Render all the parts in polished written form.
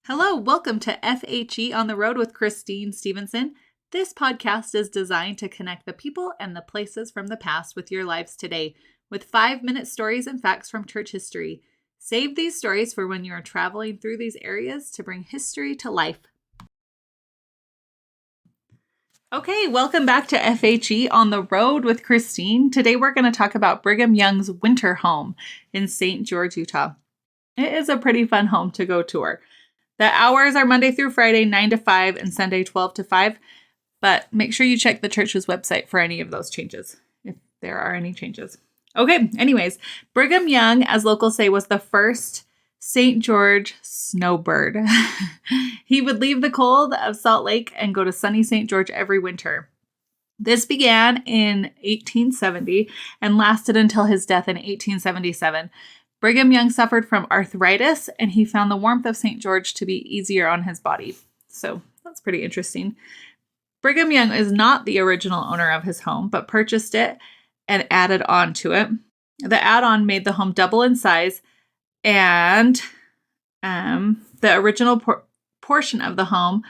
Hello, welcome to FHE on the Road with Christine Stevenson. This podcast is designed to connect the people and the places from the past with your lives today, with 5-minute stories and facts from church history. Save these stories for when you are traveling through these areas to bring history to life. Okay, welcome back to FHE on the Road with Christine. Today we're going to talk about Brigham Young's winter home in St. George, Utah. It is a pretty fun home to go tour. The hours are Monday through Friday, 9 to 5, and Sunday, 12 to 5. But make sure you check the church's website for any of those changes, if there are any changes. Okay, anyways, Brigham Young, as locals say, was the first St. George snowbird. He would leave the cold of Salt Lake and go to sunny St. George every winter. This began in 1870 and lasted until his death in 1877. Brigham Young suffered from arthritis, and he found the warmth of St. George to be easier on his body. So that's pretty interesting. Brigham Young is not the original owner of his home, but purchased it and added on to it. The add-on made the home double in size, and the original portion of the home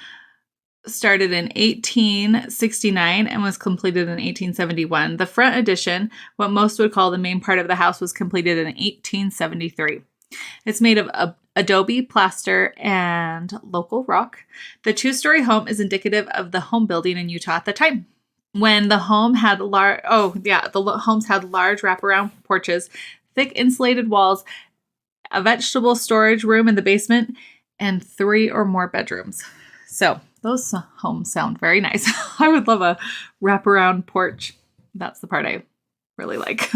started in 1869 and was completed in 1871. The front addition, what most would call the main part of the house, was completed in 1873. It's made of adobe, plaster, and local rock. The two-story home is indicative of the home building in Utah at the time, when the home had homes had large wraparound porches, thick insulated walls, a vegetable storage room in the basement, and 3 or more bedrooms. So those homes sound very nice. I would love a wraparound porch. That's the part I really like.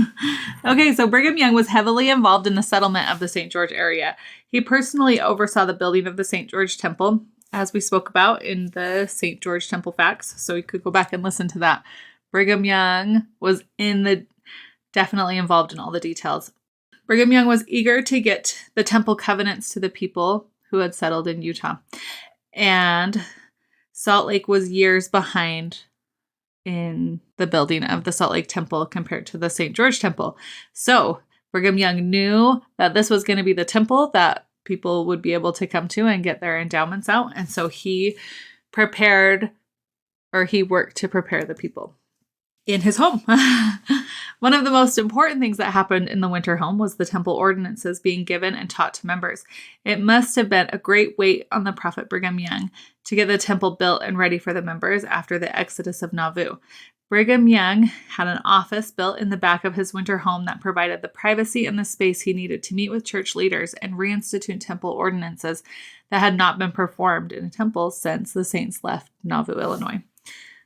Okay, so Brigham Young was heavily involved in the settlement of the St. George area. He personally oversaw the building of the St. George Temple, as we spoke about in the St. George Temple Facts. So you could go back and listen to that. Brigham Young was definitely involved in all the details. Brigham Young was eager to get the temple covenants to the people who had settled in Utah. And Salt Lake was years behind in the building of the Salt Lake Temple compared to the St. George Temple. So Brigham Young knew that this was going to be the temple that people would be able to come to and get their endowments out. And so he worked to prepare the people in his home. One of the most important things that happened in the winter home was the temple ordinances being given and taught to members. It must have been a great weight on the prophet Brigham Young to get the temple built and ready for the members after the exodus of Nauvoo. Brigham Young had an office built in the back of his winter home that provided the privacy and the space he needed to meet with church leaders and reinstitute temple ordinances that had not been performed in a temple since the saints left Nauvoo, Illinois.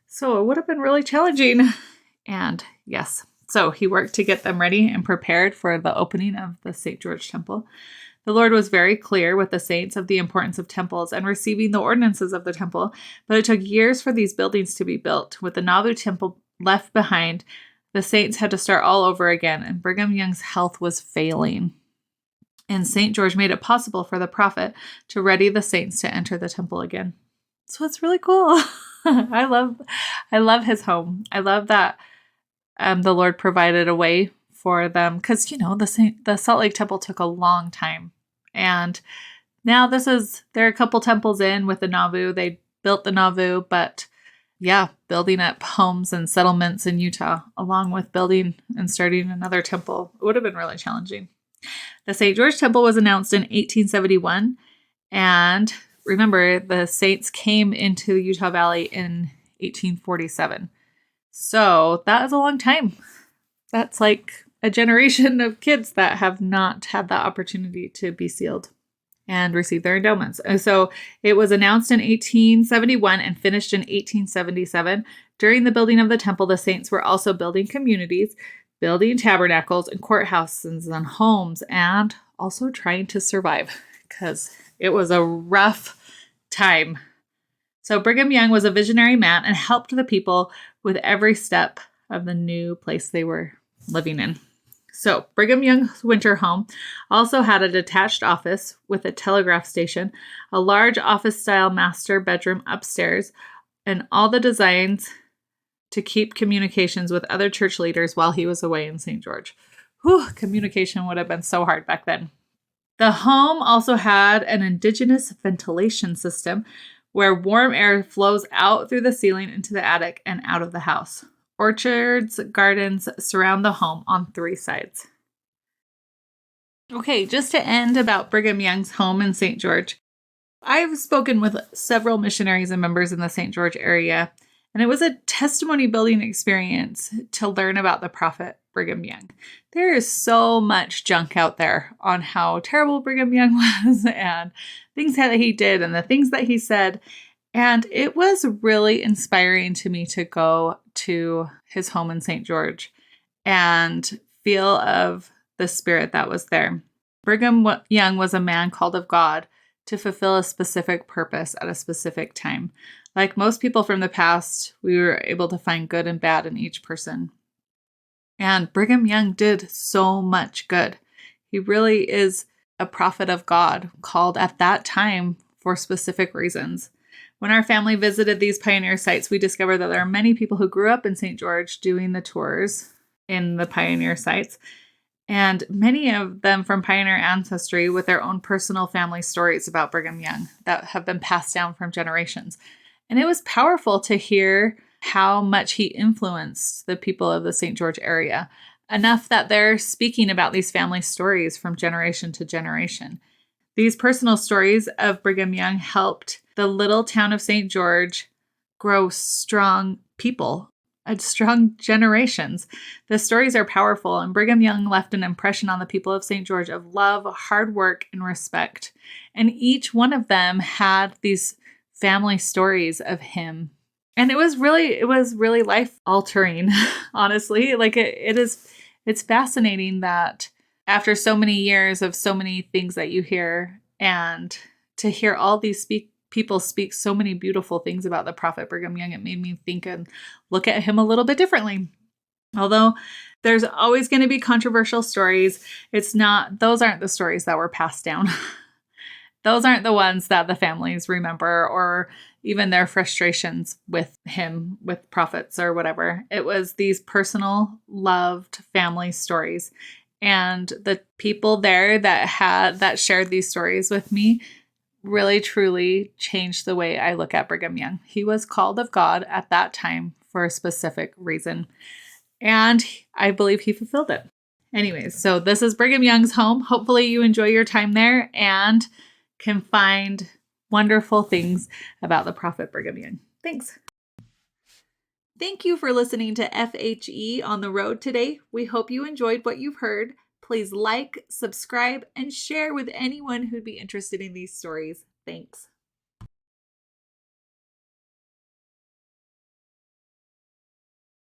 So it would have been really challenging. And yes, so he worked to get them ready and prepared for the opening of the St. George Temple. The Lord was very clear with the saints of the importance of temples and receiving the ordinances of the temple, but it took years for these buildings to be built. With the Nauvoo Temple left behind, the saints had to start all over again, and Brigham Young's health was failing. And St. George made it possible for the prophet to ready the saints to enter the temple again. So it's really cool. I love his home. I love that the Lord provided a way for them, because the Salt Lake Temple took a long time, and now there are a couple temples in with the Nauvoo. They built the Nauvoo, but building up homes and settlements in Utah along with building and starting another temple would have been really challenging. The St. George Temple was announced in 1871, and remember, the saints came into the Utah Valley in 1847. So that is a long time. That's like a generation of kids that have not had that opportunity to be sealed and receive their endowments. And so it was announced in 1871 and finished in 1877. During the building of the temple, the saints were also building communities, building tabernacles and courthouses and homes, and also trying to survive, because it was a rough time. So Brigham Young was a visionary man and helped the people with every step of the new place they were living in. So Brigham Young's winter home also had a detached office with a telegraph station, a large office-style master bedroom upstairs, and all the designs to keep communications with other church leaders while he was away in St. George. Communication would have been so hard back then. The home also had an indigenous ventilation system where warm air flows out through the ceiling into the attic and out of the house. Orchards, gardens surround the home on 3 sides. Okay, just to end about Brigham Young's home in St. George, I've spoken with several missionaries and members in the St. George area, and it was a testimony building experience to learn about the prophet Brigham Young. There is so much junk out there on how terrible Brigham Young was and things that he did and the things that he said. And it was really inspiring to me to go to his home in St. George and feel of the spirit that was there. Brigham Young was a man called of God to fulfill a specific purpose at a specific time. Like most people from the past, we were able to find good and bad in each person. And Brigham Young did so much good. He really is a prophet of God, called at that time for specific reasons. When our family visited these pioneer sites, we discovered that there are many people who grew up in St. George doing the tours in the pioneer sites, and many of them from pioneer ancestry with their own personal family stories about Brigham Young that have been passed down from generations. And it was powerful to hear how much he influenced the people of the St. George area, enough that they're speaking about these family stories from generation to generation. These personal stories of Brigham Young helped the little town of St. George grow strong people, strong generations. The stories are powerful, and Brigham Young left an impression on the people of St. George of love, hard work, and respect. And each one of them had these family stories of him. And it was really life altering, honestly. Like it's fascinating that after so many years of so many things that you hear, and to hear all these people speak so many beautiful things about the prophet Brigham Young, it made me think and look at him a little bit differently. Although there's always going to be controversial stories, those aren't the stories that were passed down. Those aren't the ones that the families remember, or even their frustrations with him, with prophets or whatever. It was these personal, loved family stories. And the people there that shared these stories with me really, truly changed the way I look at Brigham Young. He was called of God at that time for a specific reason. And I believe he fulfilled it. Anyways, so this is Brigham Young's home. Hopefully you enjoy your time there and can find wonderful things about the prophet Brigham Young. Thanks. Thank you for listening to FHE on the road today. We hope you enjoyed what you've heard. Please like, subscribe, and share with anyone who'd be interested in these stories. Thanks.